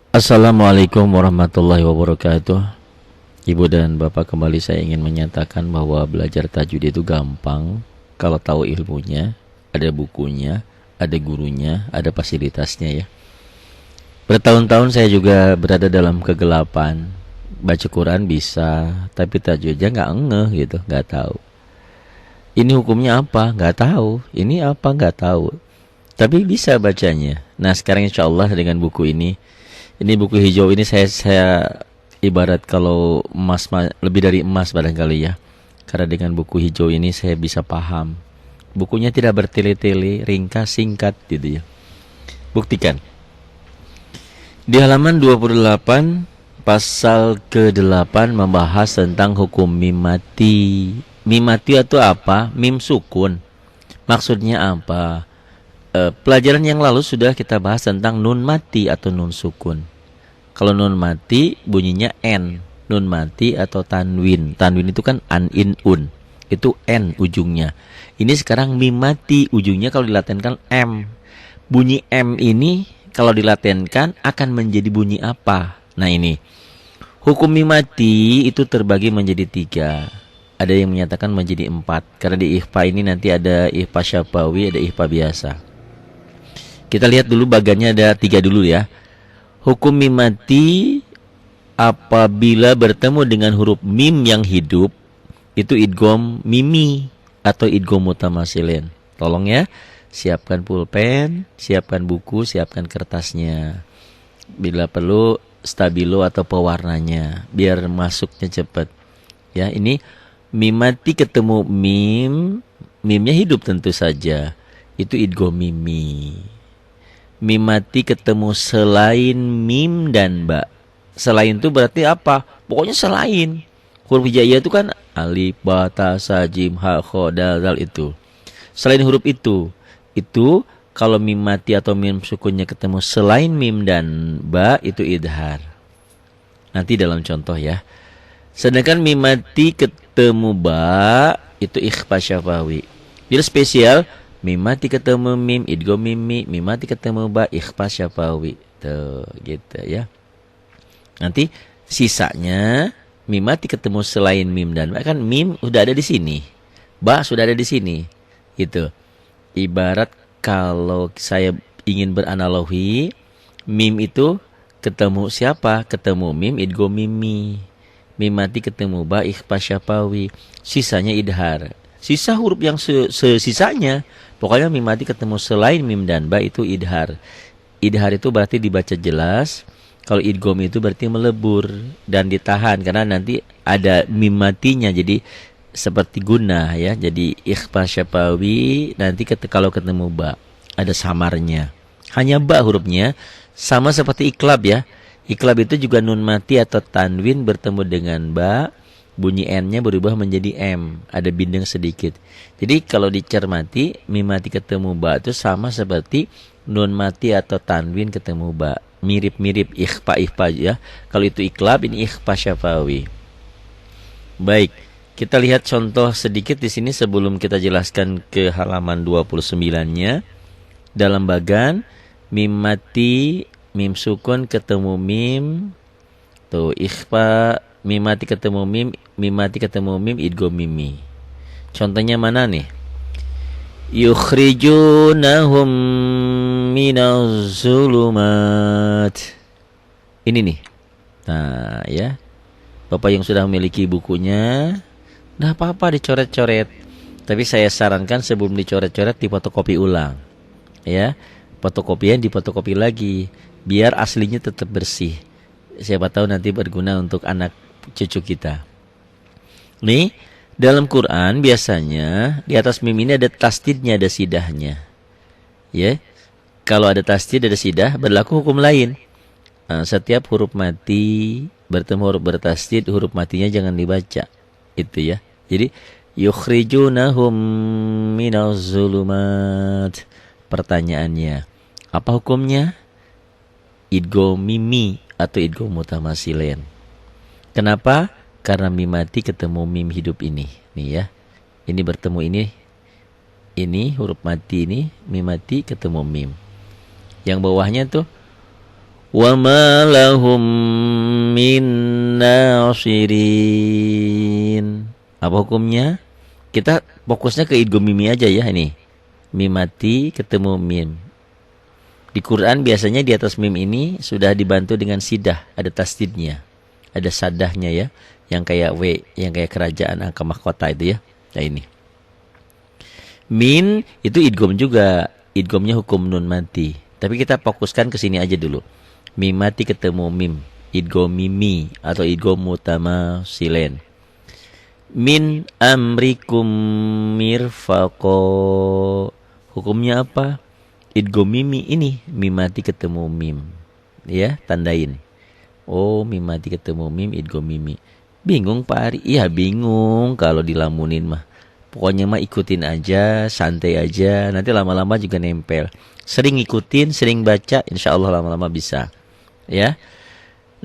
Assalamualaikum warahmatullahi wabarakatuh. Ibu dan bapak, kembali saya ingin menyatakan bahwa belajar tajwid itu gampang kalau tahu ilmunya, ada bukunya, ada gurunya, ada fasilitasnya ya. Bertahun-tahun saya juga berada dalam kegelapan. Baca Quran bisa, tapi tajwidnya nggak ngeh gitu, nggak tahu. Ini hukumnya apa? Nggak tahu. Ini apa? Nggak tahu. Tapi bisa bacanya. Nah sekarang insya Allah dengan buku ini buku hijau ini saya ibarat kalau emas lebih dari emas barangkali ya. Karena dengan buku hijau ini saya bisa paham. Bukunya tidak bertele-tele, ringkas, singkat gitu ya. Buktikan. Di halaman 28 pasal ke-8 membahas tentang hukum mim mati. Mim mati itu apa? Mim sukun. Maksudnya apa? Pelajaran yang lalu sudah kita bahas tentang nun mati atau nun sukun. Kalau nun mati bunyinya n, nun mati atau tanwin. Tanwin itu kan an, in, un. Itu n ujungnya. Ini sekarang mim mati ujungnya kalau dilatenkan m. Bunyi m ini kalau dilatenkan akan menjadi bunyi apa? Nah ini. Hukum mim mati itu terbagi menjadi 3. Ada yang menyatakan menjadi 4. Karena di ikhfa ini nanti ada ikhfa syafawi, ada ikhfa biasa. Kita lihat dulu bagannya ada 3 dulu ya. Hukum mim mati apabila bertemu dengan huruf mim yang hidup itu idgham mimi atau idgham mutamasilin. Tolong ya, siapkan pulpen, siapkan buku, siapkan kertasnya. Bila perlu stabilo atau pewarnanya biar masuknya cepat. Ya, ini mim mati ketemu mim, mimnya hidup tentu saja. Itu idgham mimi. Mim mati ketemu selain mim dan ba. Selain itu berarti apa? Pokoknya selain. Huruf hijaiyah itu kan alif, ba, ta, sa, jim, ha, kha, dal, zal itu. Selain huruf itu kalau mim mati atau mim sukunnya ketemu selain mim dan ba itu idhar. Nanti dalam contoh ya. Sedangkan mim mati ketemu ba itu ikhfa syafawi. Jadi spesial mim mati ketemu mim, idgham mimi, mim mati ketemu ba, ikhfa syafawi. Tuh, gitu ya. Nanti sisanya mim mati ketemu selain mim dan ba, kan mim udah ada di sini. Ba sudah ada di sini. Gitu. Ibarat kalau saya ingin beranalogi, mim itu ketemu siapa? Ketemu mim, idgham mimi. Mim mati ketemu ba, ikhfa syafawi. Sisanya idhar. Sisa huruf yang sisanya pokoknya mim mati ketemu selain mim dan ba itu idhar. Idhar itu berarti dibaca jelas. Kalau idgham itu berarti melebur dan ditahan karena nanti ada mim matinya jadi seperti gunah ya. Jadi ikhfa syafawi nanti kalau ketemu ba ada samarnya. Hanya ba hurufnya sama seperti iklab ya. Iklab itu juga nun mati atau tanwin bertemu dengan ba. Bunyi n-nya berubah menjadi m, ada bindeng sedikit. Jadi kalau dicermati, mim mati ketemu ba itu sama seperti nun mati atau tanwin ketemu ba. Mirip-mirip ikhfa ya. Kalau itu iklab, ini ikhfa syafawi. Baik, kita lihat contoh sedikit di sini sebelum kita jelaskan ke halaman 29-nya. Dalam bagan mim mati, mim sukun ketemu mim. Tuh, ikhfa mim mati ketemu mim, mim mati ketemu mim, idgham mimi. Contohnya mana nih? Yukhrijunahum minaz zulumat. Ini nih. Nah, ya. Bapak yang sudah memiliki bukunya, nah apa-apa dicoret-coret. Tapi saya sarankan sebelum dicoret-coret difotokopi ulang. Ya. Fotokopian difotokopi lagi biar aslinya tetap bersih. Siapa tahu nanti berguna untuk anak cucu kita. Nih, dalam Quran biasanya di atas mim ini ada tasdidnya, ada sidahnya. Ya. Kalau ada tasdid, ada sidah, berlaku hukum lain. Setiap huruf mati bertemu huruf bertasdid, huruf matinya jangan dibaca. Itu ya. Jadi yukhrijunahum minaz zulumat. Pertanyaannya, apa hukumnya? Idgham mimi atau idgham mutamasilin. Kenapa? Karena mim mati ketemu mim hidup ini. Nih ya. Ini bertemu ini. Ini huruf mati ini, mim mati ketemu mim. Yang bawahnya tuh wa ma lahum min nasirin. Apa hukumnya? Kita fokusnya ke idgham mimi aja ya ini. Mim mati ketemu mim. Di Quran biasanya di atas mim ini sudah dibantu dengan sidah, ada tasdidnya. Ada sadahnya ya, yang kayak W, yang kayak kerajaan angka mahkota itu ya. Nah ini. Min itu idgham juga, idghamnya hukum nun mati. Tapi kita fokuskan ke sini aja dulu. Mim mati ketemu mim, idgham mimi atau idgham mutamasilen. Min amrikum mirfaqo. Hukumnya apa? Idgham mimi ini, mim mati ketemu mim. Ya, tandain. Oh, mim mati ketemu mim, idgham mimi. Bingung Pak Ari? Iya, bingung kalau dilamunin mah. Pokoknya mah ikutin aja, santai aja. Nanti lama-lama juga nempel. Sering ikutin, sering baca, insya Allah lama-lama bisa. Ya.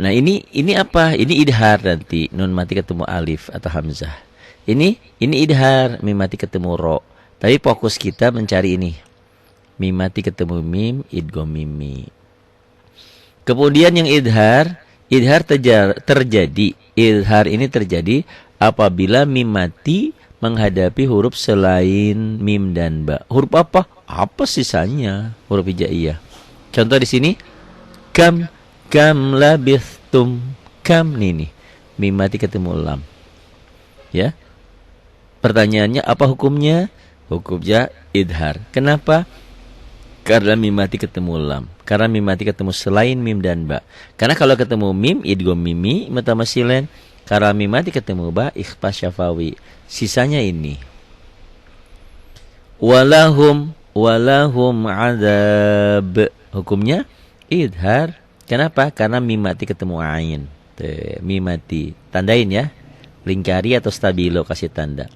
Nah ini apa? Ini idhar nanti. Nun mati ketemu alif atau hamzah. Ini idhar. Mim mati ketemu ro. Tapi fokus kita mencari ini. Mim mati ketemu mim, idgham mimi. Kemudian yang idhar terjadi. Idhar ini terjadi apabila mim mati menghadapi huruf selain mim dan ba. Huruf apa? Apa sisanya? Huruf hijaiyah. Contoh di sini. Kam labithtum. Kam nih. Mim mati ketemu lam. Ya. Pertanyaannya apa hukumnya? Hukumnya idhar. Kenapa? Karena mim mati ketemu lam. Karena mim mati ketemu selain mim dan ba. Karena kalau ketemu mim, idgham mimi mutamasilen. Karena mim mati ketemu ba, ikhfa syafawi. Sisanya ini. Walahum azab. Hukumnya idhar. Kenapa? Karena mim mati ketemu ain. Mim mati. Tandain ya. Lingkari atau stabilo kasih tanda.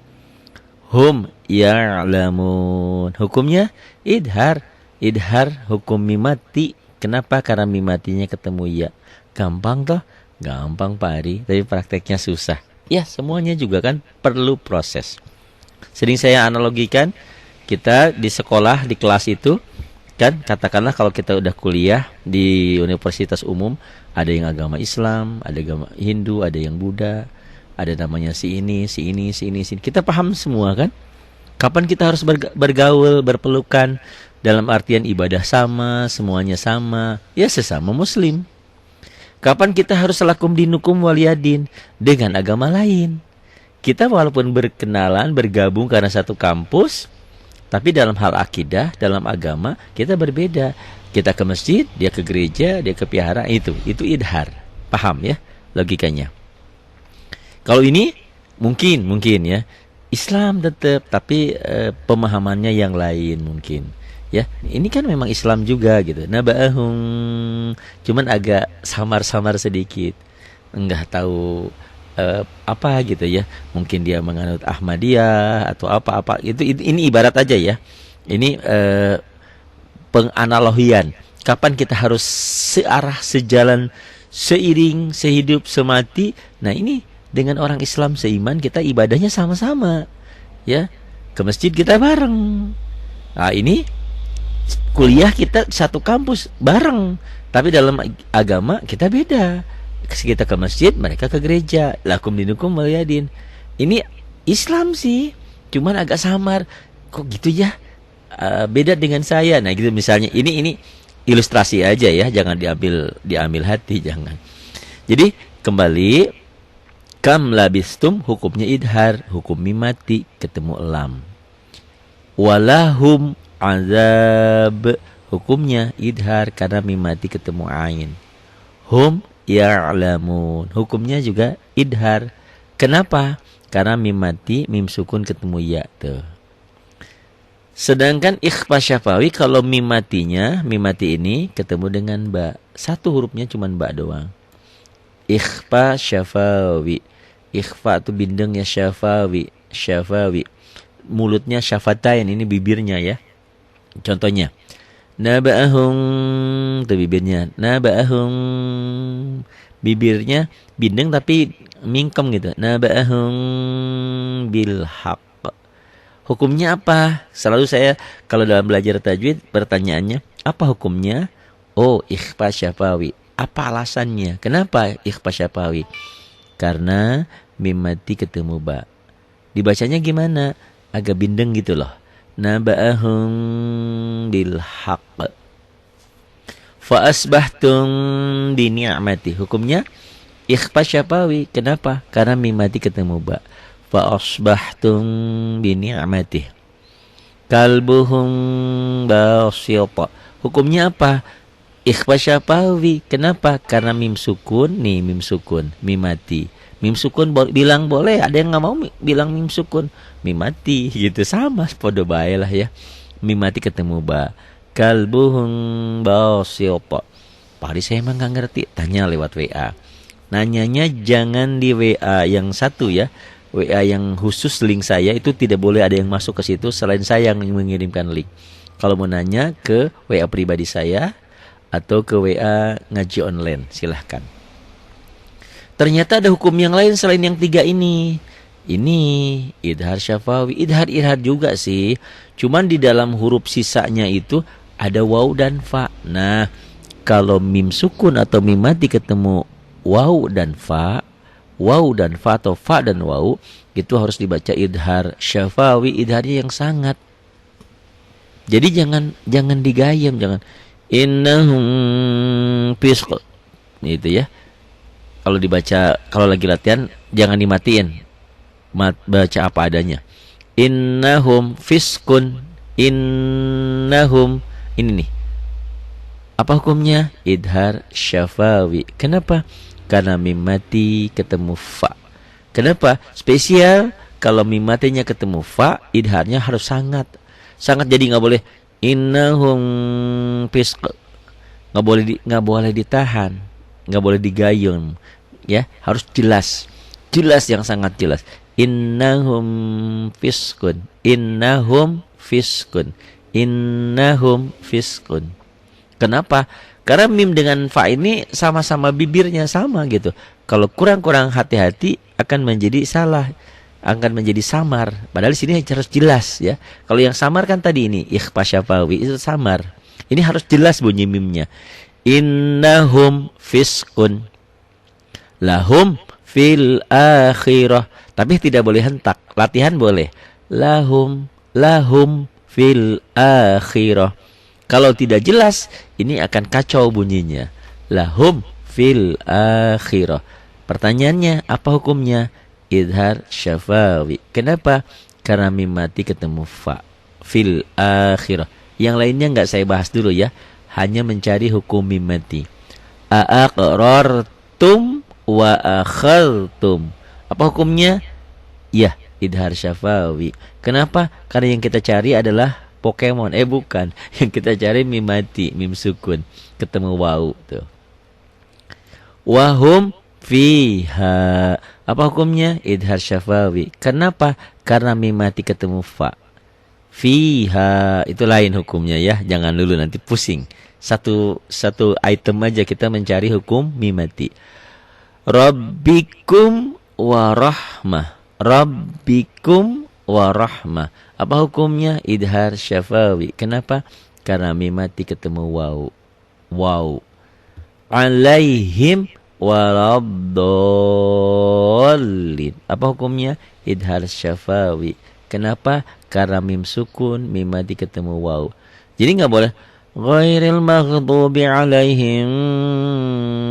Hum ya'lamun. Hukumnya idhar. Idhar hukum mim mati. Kenapa? Karena mim matinya ketemu ya. Gampang toh? Gampang Pak Ari. Tapi prakteknya susah. Ya semuanya juga kan perlu proses. Sering saya analogikan. Kita di sekolah, di kelas itu. Kan katakanlah kalau kita udah kuliah di universitas umum, ada yang agama Islam, ada agama Hindu, ada yang Buddha, ada namanya si ini. Kita paham semua kan? Kapan kita harus bergaul, berpelukan dalam artian ibadah sama, semuanya sama, ya sesama muslim. Kapan kita harus lakum dinukum waliyadin dengan agama lain? Kita walaupun berkenalan, bergabung karena satu kampus, tapi dalam hal akidah, dalam agama, kita berbeda. Kita ke masjid, dia ke gereja, dia ke vihara, itu idhar. Paham ya logikanya? Kalau ini mungkin ya. Islam tetap, tapi pemahamannya yang lain mungkin. Ya, ini kan memang Islam juga gitu. Naba'ahum, cuman agak samar-samar sedikit. Enggak tahu apa gitu ya, mungkin dia menganut Ahmadiyah atau apa-apa itu ini ibarat aja ya, ini penganalogian kapan kita harus searah, sejalan, seiring, sehidup, semati. Nah ini dengan orang Islam seiman, kita ibadahnya sama-sama ya, ke masjid kita bareng. Nah ini kuliah kita satu kampus bareng, tapi dalam agama kita beda. Kita ke masjid, mereka ke gereja. Lakum dinukum waliyadin. Ini Islam sih, cuman agak samar. Kok gitu ya? Beda dengan saya. Nah gitu misalnya. Ini ilustrasi aja ya, jangan diambil hati, jangan. Jadi kembali, kam labistum hukumnya idhar, hukum mim mati ketemu lam. Walahum azab, hukumnya idhar karena mim mati ketemu ain. Hum ya'lamun, hukumnya juga idhar. Kenapa? Karena mim mati, mim sukun ketemu ya tuh. Sedangkan ikhfa syafawi kalau mim mati ini ketemu dengan ba. Satu hurufnya cuma ba doang. Ikhfa syafawi. Ikhfa itu bindengnya syafawi. Mulutnya syafatain, ini bibirnya ya. Contohnya naba'ahum, itu bibirnya. Naba'ahum, bibirnya bindeng tapi mingkem gitu. Naba'ahum bilhaq. Hukumnya apa? Selalu saya kalau dalam belajar tajwid pertanyaannya, apa hukumnya? Oh, ikhfa syafawi. Apa alasannya? Kenapa ikhfa syafawi? Karena mim mati ketemu ba. Dibacanya gimana? Agak bindeng gitu loh. Naba'ahum bil haqq. Fa asbahtum bi ni'mati. Hukumnya ikhfa syafawi. Kenapa? Karena mim mati ketemu ba. Fa asbahtum bi ni'mati. Kalbuhum basyata. Hukumnya apa? Ikhfa syafawi. Kenapa? Karena mim sukun. Nih mim sukun, mim mati. Mim sukun bilang boleh, ada yang nggak mau bilang mim sukun, mim mati gitu, sama podo bae lah ya. Mim mati ketemu ba. Kalbuhum basyata. Pak Ari saya emang nggak ngerti, tanya lewat WA. Nanyanya jangan di WA yang satu ya. WA yang khusus link saya itu tidak boleh ada yang masuk ke situ selain saya yang mengirimkan link. Kalau mau nanya ke WA pribadi saya atau ke WA ngaji online, silahkan. Ternyata ada hukum yang lain selain yang 3 ini. Ini idhar syafawi, idhar juga sih. Cuman di dalam huruf sisanya itu ada waw dan fa. Nah, kalau mim sukun atau mim mati ketemu waw dan fa atau fa dan waw, itu harus dibaca idhar syafawi, idharnya yang sangat. Jadi jangan digayam, jangan innahum fisq. Gitu ya. Kalau dibaca, kalau lagi latihan jangan dimatiin. Baca apa adanya. Innahum fiskun. Innahum. Ini nih. Apa hukumnya? Idhar syafawi. Kenapa? Karena mim mati ketemu fa. Kenapa? Spesial kalau mim matinya ketemu fa, idharnya harus sangat. Sangat, jadi nggak boleh innahum fisk. Nggak boleh ditahan. Nggak boleh digayung. Ya, harus jelas yang sangat jelas. Innahum fiskun, innahum fiskun, innahum fiskun. Kenapa? Karena mim dengan fa ini sama-sama bibirnya sama gitu. Kalau kurang hati-hati akan menjadi salah, akan menjadi samar. Padahal di sini harus jelas ya. Kalau yang samar kan tadi ini ikhfa syafawi itu samar. Ini harus jelas bunyi mimnya. Innahum fiskun. Lahum fil akhirah. Tapi tidak boleh hentak. Latihan boleh. Lahum fil akhirah. Kalau tidak jelas, ini akan kacau bunyinya. Lahum fil akhirah. Pertanyaannya, apa hukumnya? Idhar syafawi. Kenapa? Karena mim mati ketemu fa. Fil akhirah. Yang lainnya nggak saya bahas dulu ya. Hanya mencari hukum mim mati. Aqrartum wa akhadtum. Apa hukumnya? Ya, idhar syafawi. Kenapa? Karena yang kita cari adalah Pokemon. Bukan. Yang kita cari mim mati, mim sukun. Ketemu waw tuh. Wahum fiha. Apa hukumnya? Idhar syafawi. Kenapa? Karena mim mati ketemu fa. Fiha. Itu lain hukumnya ya. Jangan dulu nanti pusing. Satu item aja kita mencari hukum mim mati. Rabbikum warahmah. Rabbikum warahmah. Apa hukumnya? Idhar syafawi. Kenapa? Karena mim mati ketemu waw. Alaihim waladdallin. Apa hukumnya? Idhar syafawi. Kenapa? Karena mim sukun, mim mati ketemu waw. Jadi nggak boleh ghairil maghdubi alaihim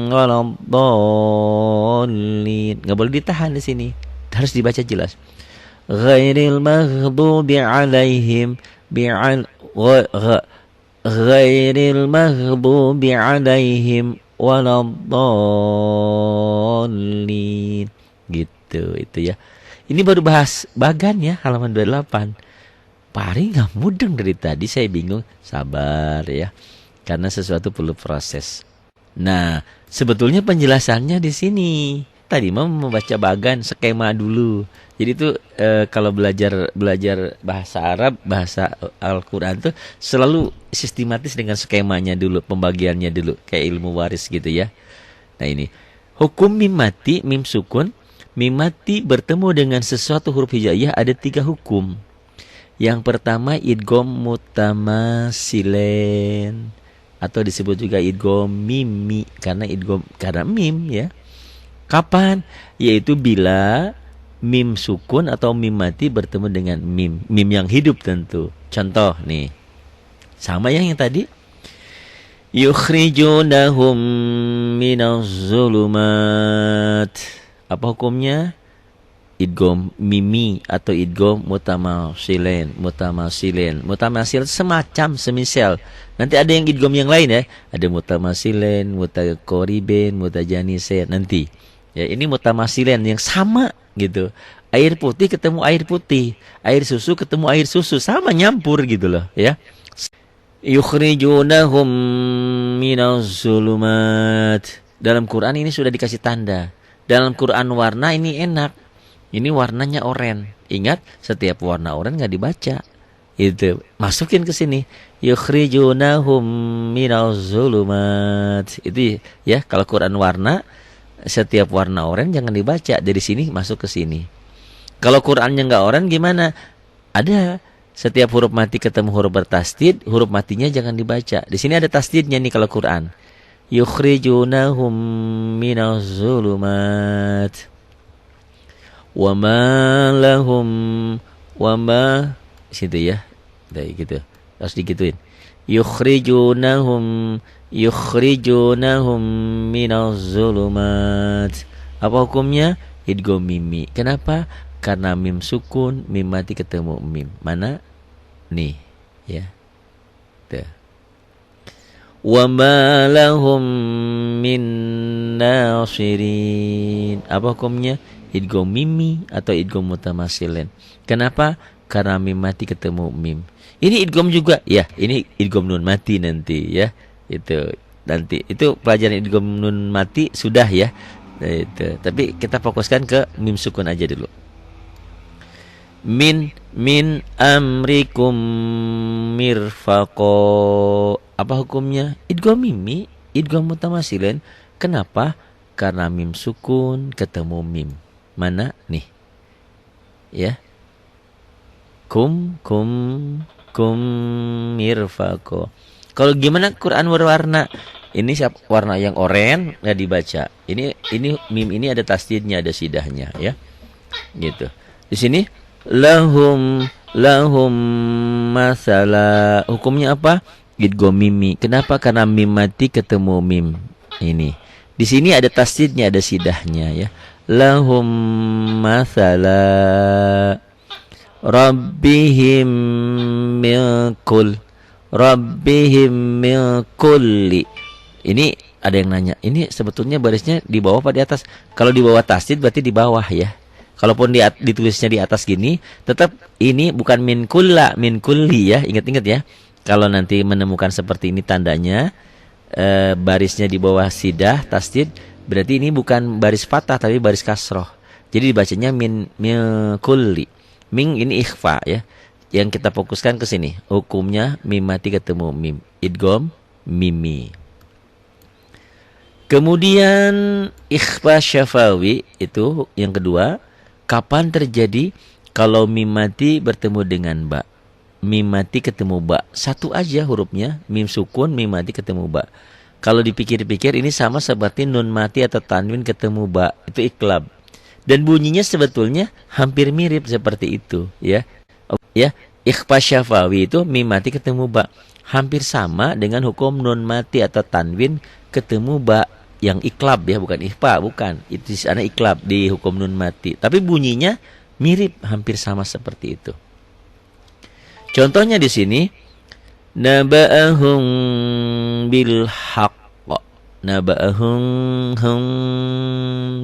waladdallin. Nggak boleh ditahan di sini. Harus dibaca jelas. Ghairil maghdubi alaihim ghairil maghdubi alaihim waladdallin. Gitu itu ya. Ini baru bahas bagan ya, halaman 28. Pak Ari nggak mudeng dari tadi, saya bingung. Sabar ya, karena sesuatu perlu proses. Nah, sebetulnya penjelasannya di sini. Tadi mau membaca bagan skema dulu. Jadi itu kalau belajar bahasa Arab, bahasa Al-Quran tuh selalu sistematis dengan skemanya dulu, pembagiannya dulu, kayak ilmu waris gitu ya. Nah ini hukum mim mati, mim sukun. Mim mati bertemu dengan sesuatu huruf hijaiyah ada 3 hukum. Yang pertama idgham mutamasilen. atau disebut juga idgham mimi karena mim ya. Kapan? Yaitu bila mim sukun atau mim mati bertemu dengan mim yang hidup tentu. Contoh nih, sama yang tadi, yukhrijunahum minaz zulumat. Apa hukumnya? Idgham mimi atau idgham mutamasilin. Mutamasil semacam semisal. Nanti ada yang idgham yang lain ya. Ada mutamasilin, mutaqaribin, mutajanisen nanti. Ya, ini mutamasilin yang sama gitu. Air putih ketemu air putih, air susu ketemu air susu, sama nyampur gitu loh ya. Yukhrijunahum minaz zulumat. Dalam Quran ini sudah dikasih tanda. Dalam Quran warna ini enak. Ini warnanya oranye. Ingat, setiap warna oranye nggak dibaca. Itu masukin ke sini. Yukhrijunahum minaz zulumat. Itu ya, kalau Quran warna, setiap warna oranye jangan dibaca. Dari sini masuk ke sini. Kalau Qurannya nggak oranye gimana? Ada. Setiap huruf mati ketemu huruf bertasdid, huruf matinya jangan dibaca. Di sini ada tasdidnya nih kalau Quran. Yukhrijunahum minaz zulumat. Wa ma lahum wa ma situ ya. Kayak gitu. Harus digituin. Yukhrijunahum minaz zulumat. Apa hukumnya? Idgham mimi. Kenapa? Karena mim sukun, mim mati ketemu mim. Mana? Nih, ya. Tuh. Wa ma lahum min nasirin. Apa hukumnya? Idgham mimi atau idgham mutamasilin. Kenapa? Karena mim mati ketemu mim. Ini idgham juga, ya. Ini idgham nun mati nanti, ya. Itu nanti. Itu pelajaran idgham nun mati sudah ya. Itu. Tapi kita fokuskan ke mim sukun aja dulu. Min amrikum mirfaqo. Apa hukumnya? Idgham mimi, idgham mutamasilin. Kenapa? Karena mim sukun ketemu mim. Mana? Nih. Ya. Kum mirfaqo. Kalau gimana Quran berwarna? Ini warna yang oranye nggak dibaca. Ini mim ini ada tasdidnya, ada sidahnya ya. Gitu. Di sini lahum masala. Hukumnya apa? Idgham mimi. Kenapa? Karena mim mati ketemu mim. Ini. Di sini ada tasdidnya, ada sidahnya ya. Lahum masala rabbihim min kulli. Ini ada yang nanya, ini sebetulnya barisnya di bawah apa di atas? Kalau di bawah tasdid berarti di bawah ya. Kalaupun ditulisnya di atas gini, tetap ini bukan min kulli ya. Ingat-ingat ya. Kalau nanti menemukan seperti ini tandanya, barisnya di bawah sidah tasdid, berarti ini bukan baris fathah tapi baris kasroh. Jadi dibacanya min kulli. Min ini ikhfa ya. Yang kita fokuskan ke sini. Hukumnya mim mati ketemu mim. Idgham mimi. Kemudian ikhfa syafawi itu yang kedua. Kapan terjadi? Kalau mim mati bertemu dengan ba. Mim mati ketemu ba. Satu aja hurufnya. Mim sukun, mim mati ketemu ba. Kalau dipikir-pikir ini sama seperti nun mati atau tanwin ketemu ba. Itu iklab. Dan bunyinya sebetulnya hampir mirip seperti itu. Ya, ikhfa syafawi itu mim mati ketemu ba. Hampir sama dengan hukum nun mati atau tanwin ketemu ba. Yang iklab ya, bukan ikhfa, bukan. Itu di sana iklab di hukum nun mati. Tapi bunyinya mirip, hampir sama seperti itu. Contohnya di sini. Naba'ahum bil haqq. Naba'ahum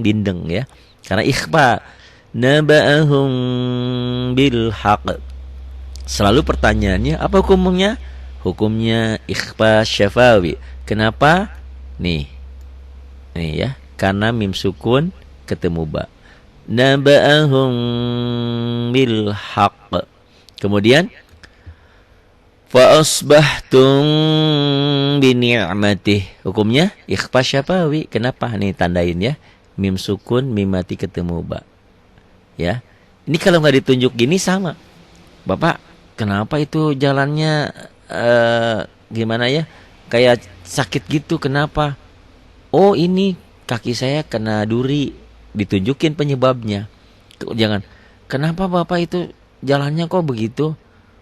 dindeng ya. Karena ikhfa. Naba'ahum bil haqq. Selalu pertanyaannya apa hukumnya? Hukumnya ikhfa syafawi. Kenapa? Nih ya. Karena mim sukun ketemu ba. Naba'ahum bil haqq. Kemudian fa asbahtum bi ni'matih. Hukumnya ikhfa syafawi. Kenapa? Nih tandain ya. Mim sukun, mim mati ketemu ba. Ya. Ini kalau nggak ditunjuk gini sama. Bapak, kenapa itu jalannya gimana ya? kayak sakit gitu. Kenapa? Oh, ini kaki saya kena duri. Ditunjukin penyebabnya. Jangan, kenapa Bapak itu jalannya kok begitu?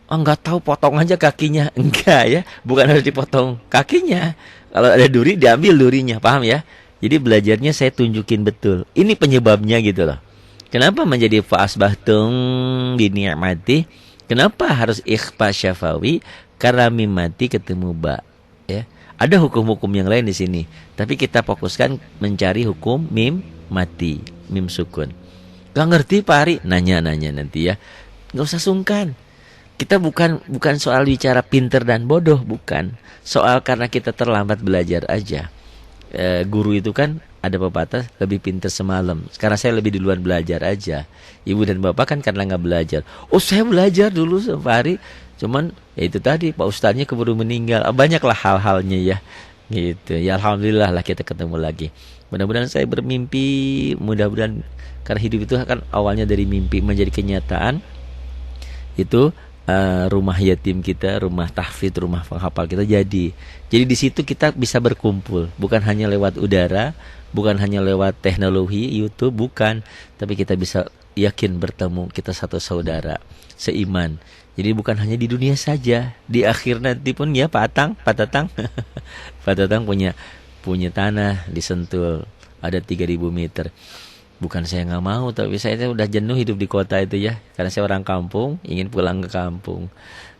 Oh, nggak tahu, potong aja kakinya. Enggak ya, bukan harus dipotong kakinya. Kalau ada duri, diambil durinya, paham ya? Jadi belajarnya saya tunjukin betul. Ini penyebabnya gitu loh. Kenapa menjadi fa'asbahtum bini'mati? Kenapa harus ikhfa syafawi? Karena mim mati ketemu ba. Ya. Ada hukum-hukum yang lain di sini. Tapi kita fokuskan mencari hukum mim mati, mim sukun. Gak ngerti Pak Ari? Nanya-nanya nanti ya. Gak usah sungkan. Kita bukan soal bicara pinter dan bodoh, bukan. Soal karena kita terlambat belajar aja. Guru itu kan ada pepatah, lebih pinter semalam. Sekarang saya lebih duluan belajar aja. Ibu dan bapak kan karena nggak belajar. Oh, saya belajar dulu sehari. Cuman ya itu tadi, Pak Ustadznya keburu meninggal. Banyaklah hal-halnya ya. Gitu. Ya alhamdulillah lah kita ketemu lagi. Mudah-mudahan saya bermimpi. Mudah-mudahan, karena hidup itu kan awalnya dari mimpi menjadi kenyataan. Itu rumah yatim kita, rumah tahfidz, rumah penghafal kita jadi di situ kita bisa berkumpul, bukan hanya lewat udara, bukan hanya lewat teknologi YouTube, bukan, tapi kita bisa yakin bertemu, kita satu saudara seiman. Jadi bukan hanya di dunia saja, di akhir nanti pun ya Pak Tatang Pak Tatang punya tanah di Sentul ada 3.000 meter. Bukan saya nggak mau, tapi saya udah jenuh hidup di kota itu ya. Karena saya orang kampung, ingin pulang ke kampung.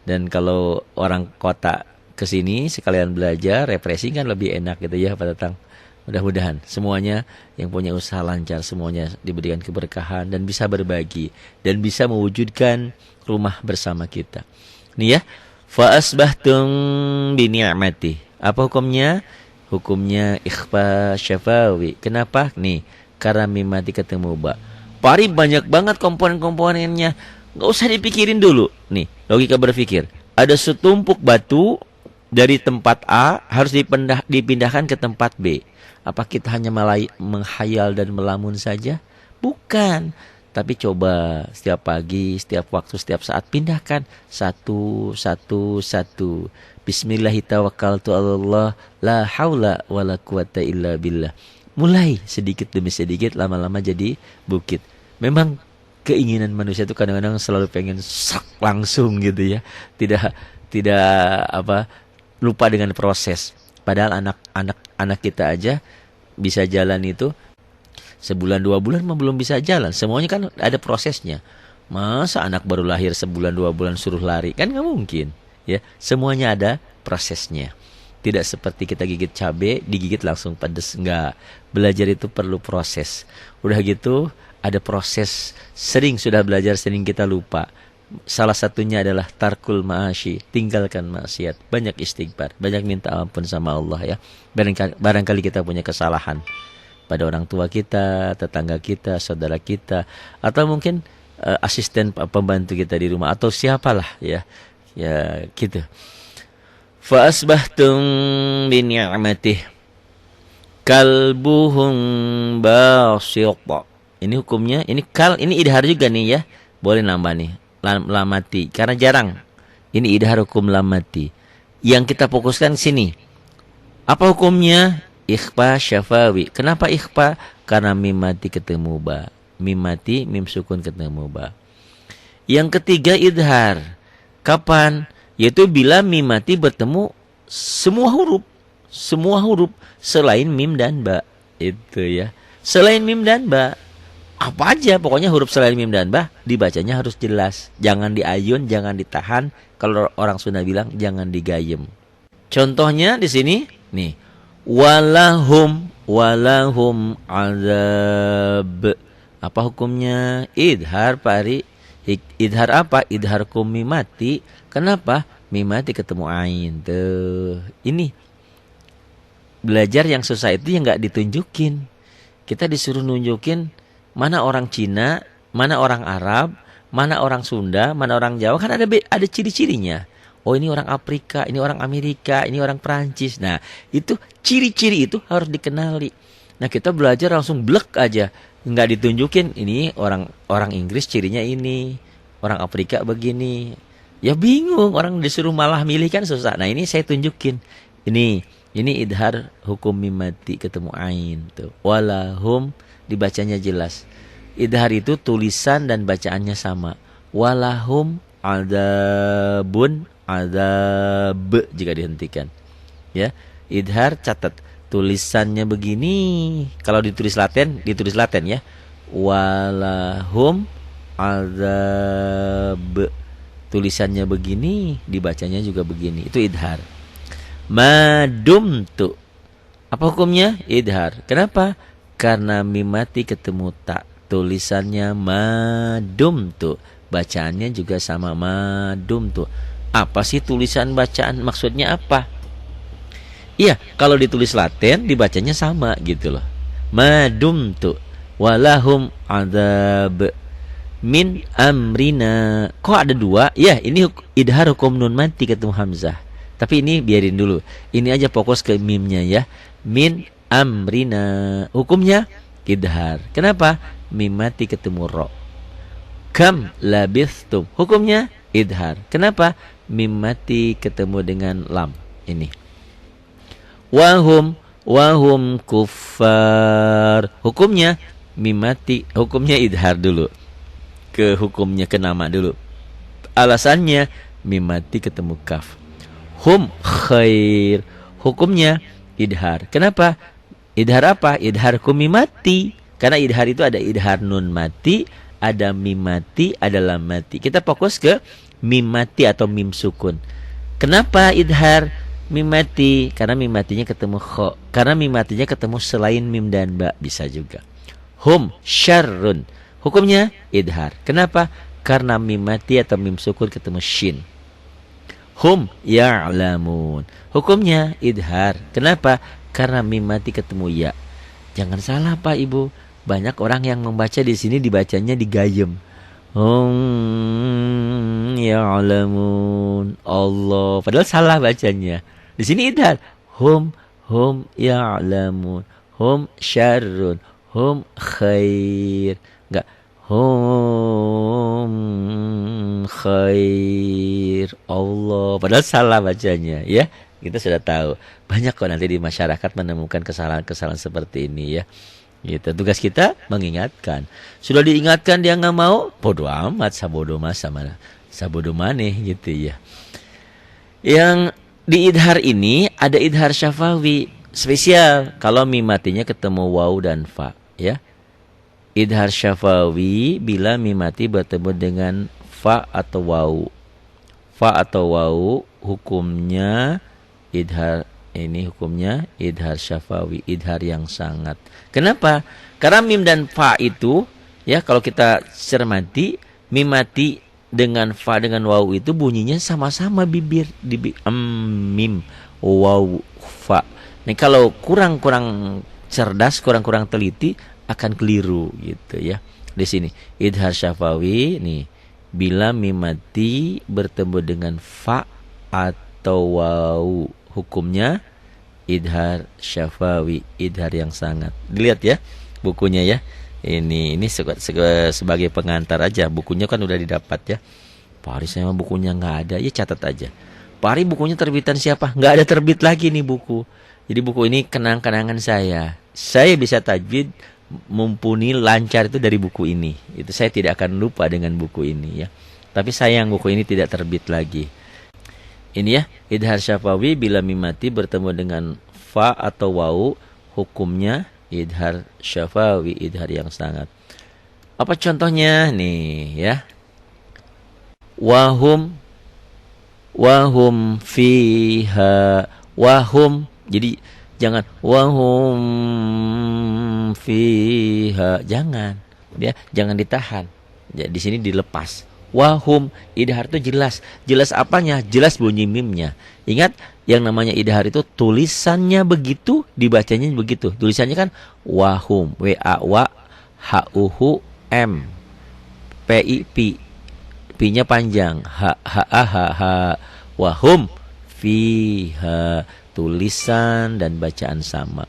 Dan kalau orang kota kesini sekalian belajar, refreshing kan lebih enak gitu ya Pak Tatang. Mudah-mudahan semuanya yang punya usaha lancar, semuanya diberikan keberkahan dan bisa berbagi. Dan bisa mewujudkan rumah bersama kita. Nih ya, fa asbahtum bi ni'mati. Apa hukumnya? Hukumnya ikhfa syafawi. Kenapa? Nih, karena mim mati ketemu ba. Pari banyak banget komponen-komponennya. Nggak usah dipikirin dulu. Nih, logika berpikir. Ada setumpuk batu dari tempat A harus dipindahkan ke tempat B. Apa kita hanya menghayal dan melamun saja? Bukan. Tapi coba setiap pagi, setiap waktu, setiap saat pindahkan satu. Bismillahirrahmanirrahim. La haula wala quwata illa billah. Mulai sedikit demi sedikit, lama-lama jadi bukit. Memang keinginan manusia itu kadang-kadang selalu pengen sak langsung gitu ya. Tidak lupa dengan proses. Padahal anak kita aja bisa jalan itu sebulan 2 bulan mah belum bisa jalan. Semuanya kan ada prosesnya. Masa anak baru lahir sebulan 2 bulan suruh lari? Kan nggak mungkin. Ya, semuanya ada prosesnya. Tidak seperti kita gigit cabai, digigit langsung pedes. Enggak. Belajar itu perlu proses. Udah gitu, ada proses. Sering sudah belajar, sering kita lupa. Salah satunya adalah tarkul ma'asyi. Tinggalkan maksiat. Banyak istighfar. Banyak minta ampun sama Allah ya. Barangkali kita punya kesalahan pada orang tua kita, tetangga kita, saudara kita. Atau mungkin asisten pembantu kita di rumah. Atau siapalah ya. Ya gitu. Fa asbahtum bi ni'matih kalbuhum basyita. Ini hukumnya, ini idhar juga nih ya. Boleh nambah nih, lamati karena jarang. Ini idhar hukum lamati. Yang kita fokuskan sini. Apa hukumnya? Ikhfa syafawi. Kenapa ikhfa? Karena mim mati ketemu ba. Mim mati, mim sukun ketemu ba. Yang ketiga idhar. Kapan? Yaitu bila mim mati bertemu semua huruf selain mim dan ba. Itu ya. Selain mim dan ba. Apa aja pokoknya huruf selain mim dan ba dibacanya harus jelas. Jangan diayun, jangan ditahan. Kalau orang Sunda bilang jangan digayem. Contohnya di sini nih. Walahum azab. Apa hukumnya? Idhar pari. Idhar apa? Idhar kum mimati. Kenapa? Mimati ketemu ain. Tuh. Ini belajar yang susah itu yang nggak ditunjukin. Kita disuruh nunjukin mana orang Cina, mana orang Arab, mana orang Sunda, mana orang Jawa. Kan ada ciri-cirinya. Oh, ini orang Afrika, ini orang Amerika, ini orang Perancis. Nah, itu ciri-ciri itu harus dikenali. Nah, kita belajar langsung blek aja. Nggak ditunjukin, ini orang Inggris cirinya ini, orang Afrika begini. Ya bingung, orang disuruh malah milih kan susah. Nah, ini saya tunjukin. Ini idhar hukum mim mati ketemu ain tuh. Walahum dibacanya jelas. Idhar itu tulisan dan bacaannya sama. Walahum adzabun adzab jika dihentikan. Ya, idhar catat tulisannya begini. Kalau ditulis Latin ya. Walahum adzab. Tulisannya begini, dibacanya juga begini. Itu idhar. Madumtu. Apa hukumnya? Idhar. Kenapa? Karena mim mati ketemu tak. Tulisannya madumtu. Bacaannya juga sama madumtu. Apa sih tulisan bacaan? Maksudnya apa? Iya, kalau ditulis Latin dibacanya sama gitu loh. Madumtu walahum adzab min amrina. Kok ada dua? Ya, ini idhar hukum nun mati ketemu hamzah. Tapi ini biarin dulu. Ini aja fokus ke mimnya ya. Min amrina. Hukumnya idhar. Kenapa? Mim mati ketemu ro. Kam labithtum. Hukumnya idhar. Kenapa? Mim mati ketemu dengan lam. Ini. Wahum kuffar. Hukumnya mim mati. Hukumnya idhar dulu. Ke hukumnya, ke nama dulu. Alasannya mim mati ketemu kaf. Hum khair. Hukumnya idhar. Kenapa? Idhar apa? Idhar hukum mim mati. Karena idhar itu ada idhar nun mati, ada mim mati, ada lam mati. Kita fokus ke mim mati atau mim sukun. Kenapa idhar mim mati? Karena mim matinya ketemu kho. Karena mim matinya ketemu selain mim dan ba, bisa juga. Hum syarrun. Hukumnya idhar. Kenapa? Karena mim mati atau mim sukun ketemu shin. Hum ya'lamun. Hukumnya idhar. Kenapa? Karena mim mati ketemu ya. Jangan salah Pak Ibu. Banyak orang yang membaca di sini dibacanya digayem. Hum ya'lamun. Allah. Padahal salah bacanya. Di sini idhar. Hum ya'lamun. Hum syarrun. Hum khair. Enggak. Hum khair. Allah. Padahal salah bacanya ya. Kita sudah tahu. Banyak kok nanti di masyarakat menemukan kesalahan-kesalahan seperti ini ya. Gitu. Tugas kita mengingatkan. Sudah diingatkan dia nggak mau, bodoh amat, sabodo masa mana. Sabodo maneh gitu ya. Yang di idhar ini ada idhar syafawi spesial kalau mim matinya ketemu waw dan fa ya. Idhar syafawi bila mim mati bertemu dengan fa atau waw. Fa atau waw hukumnya idhar, ini hukumnya idhar syafawi, idhar yang sangat. Kenapa? Karena mim dan fa itu ya, kalau kita cermati, mim mati dengan fa dengan waw itu bunyinya sama-sama bibir di mim waw fa. Nih kalau kurang cerdas, kurang teliti akan keliru gitu ya. Di sini idhar syafawi nih, bila mim mati bertemu dengan fa atau waw, hukumnya idhar syafawi, idhar yang sangat. Dilihat ya bukunya ya. Ini sebagai pengantar aja. Bukunya kan udah didapat ya. Pak Ari saya bukunya nggak ada, ya catat aja. Pak Ari bukunya terbitan siapa? Nggak ada terbit lagi nih buku. Jadi buku ini kenang-kenangan saya. Saya bisa tajwid mumpuni lancar itu dari buku ini. Itu saya tidak akan lupa dengan buku ini ya. Tapi sayang buku ini tidak terbit lagi. Ini ya, idhar syafawi bila mim mati bertemu dengan fa atau waw, hukumnya idhar syafawi, idhar yang sangat. Apa contohnya nih ya? Wahum fiha, wahum. Jadi jangan wahum fiha, jangan ya, jangan ditahan. Ya, di sini dilepas. Wahum, idhar itu jelas. Jelas apanya? Jelas bunyi mimnya. Ingat, yang namanya idhar itu tulisannya begitu, dibacanya begitu. Tulisannya kan wahum, W-A-W, H-U-H, M, P-I-P. P-nya panjang, H-H-A-H-H. Wahum, fiha. Tulisan dan bacaan sama.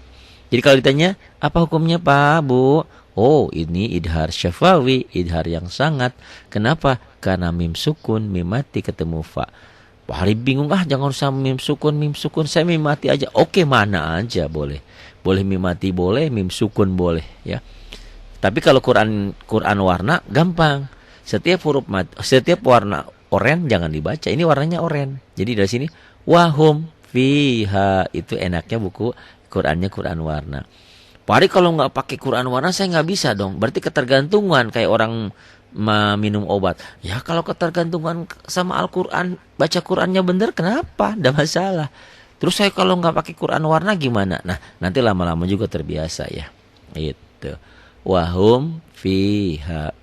Jadi kalau ditanya, apa hukumnya Pak, Bu? Oh, ini idhar syafawi, idhar yang sangat. Kenapa? Karena mim sukun, mim mati ketemu fa. Pak Hari bingung, jangan usah mim sukun, saya mim mati aja. Oke, mana aja boleh. Boleh mim mati boleh, mim sukun boleh ya. Tapi kalau Quran warna gampang. Setiap huruf setiap warna oren jangan dibaca. Ini warnanya oren. Jadi dari sini wahum fiha, itu enaknya buku Qurannya Quran warna. Pak Hari kalau nggak pakai Quran warna saya nggak bisa dong. Berarti ketergantungan kayak orang minum obat. Ya kalau ketergantungan sama Al-Quran, baca Qurannya bener, kenapa? Nggak masalah. Terus saya kalau nggak pakai Quran warna gimana? Nah, nanti lama-lama juga terbiasa ya. Itu. Wahum fiha.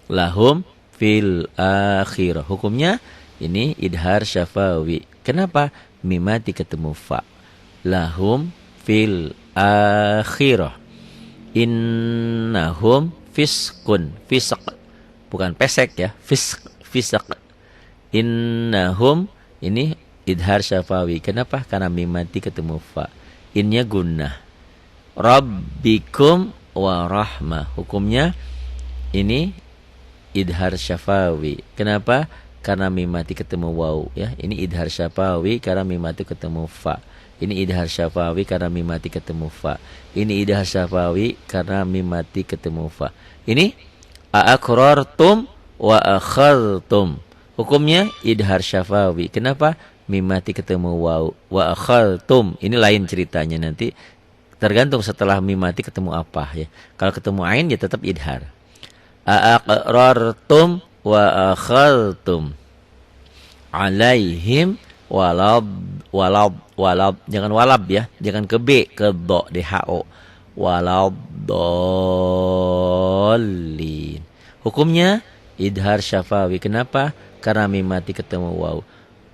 Lahum fil akhirah. Hukumnya ini idhar syafawi. Kenapa? Mimati ketemu fa. Lahum fil akhirah. Innahum fiskun. Fisak. Bukan pesek ya. Fisak. Innahum ini idhar syafawi. Kenapa? Karena mimati ketemu fa. Innya gunnah. Rabbikum wa rahmah. Hukumnya ini idhar syafawi. Kenapa? Karena mimati ketemu waw ya. Ini idhar syafawi karena mimati ketemu fa. Ini idhar syafawi karena mimati ketemu fa. Ini idhar syafawi karena mimati ketemu fa. Ini a'akrartum wa akhadtum. Hukumnya idhar syafawi. Kenapa? Mimati ketemu waw wa akhadtum. Ini lain ceritanya nanti. Tergantung setelah mimati ketemu apa ya. Kalau ketemu ain ya tetap idhar. Aqrartum wa akhadtum alaihim walab. Jangan walab ya. Jangan ke B, ke do, DHO. Walabdallin. Hukumnya idhar syafawi. Kenapa? Karena mimati ketemu waw.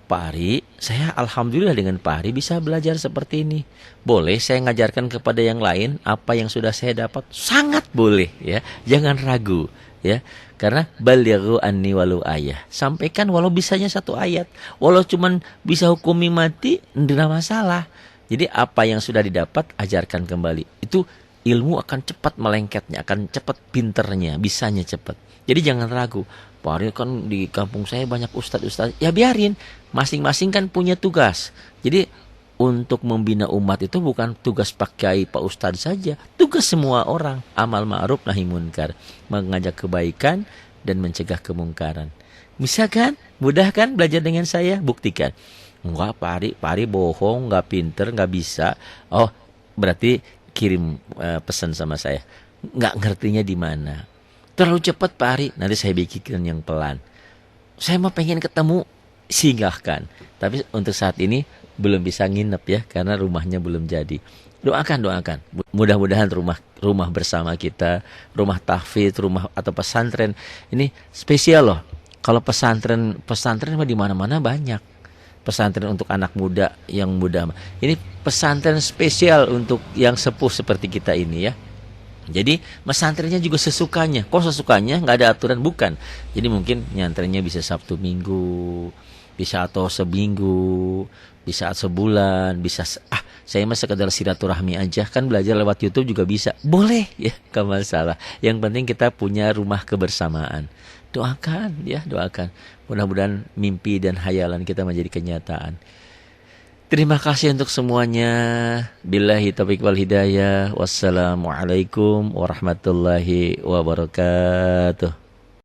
Pak Hari, saya alhamdulillah dengan Pak Hari bisa belajar seperti ini. Boleh saya ngajarkan kepada yang lain apa yang sudah saya dapat? Sangat boleh ya. Jangan ragu ya. Karena balighu anni walau ayah. Sampaikan walau bisanya satu ayat. Walau cuman bisa hukumi mati, tidak masalah. Jadi apa yang sudah didapat ajarkan kembali. Itu ilmu akan cepat melengketnya, akan cepat pinternya, bisanya cepat. Jadi jangan ragu. Pak Hari kan di kampung saya banyak ustadz. Ya biarin, masing-masing kan punya tugas. Jadi untuk membina umat itu bukan tugas Pak Kiai, Pak Ustadz saja. Tugas semua orang. Amal ma'ruf nahi munkar. Mengajak kebaikan dan mencegah kemungkaran. Bisa kan? Mudah kan belajar dengan saya? Buktikan. Enggak Pak Hari bohong, enggak pinter, enggak bisa. Oh, berarti kirim pesan sama saya. Enggak ngertinya di mana. Terlalu cepat Pak Hari, nanti saya bikin yang pelan. Saya mau pengen ketemu, singgahkan. Tapi untuk saat ini belum bisa nginep ya, karena rumahnya belum jadi. Doakan. Mudah-mudahan rumah bersama kita, rumah tahfidz, rumah atau pesantren ini spesial loh. Kalau pesantren mah di mana-mana banyak. Pesantren untuk anak muda yang muda. Ini pesantren spesial untuk yang sepuh seperti kita ini ya. Jadi pesantrennya juga sesukanya. Kok sesukanya? Nggak ada aturan, bukan. Jadi mungkin nyantrennya bisa Sabtu Minggu, bisa atau seminggu, bisa sebulan, bisa saya mah sekedar silaturahmi aja, kan belajar lewat YouTube juga bisa. Boleh ya, gak masalah. Yang penting kita punya rumah kebersamaan. Doakan. Mudah-mudahan mimpi dan hayalan kita menjadi kenyataan. Terima kasih untuk semuanya. Billahi taufiq wal hidayah. Wassalamualaikum warahmatullahi wabarakatuh.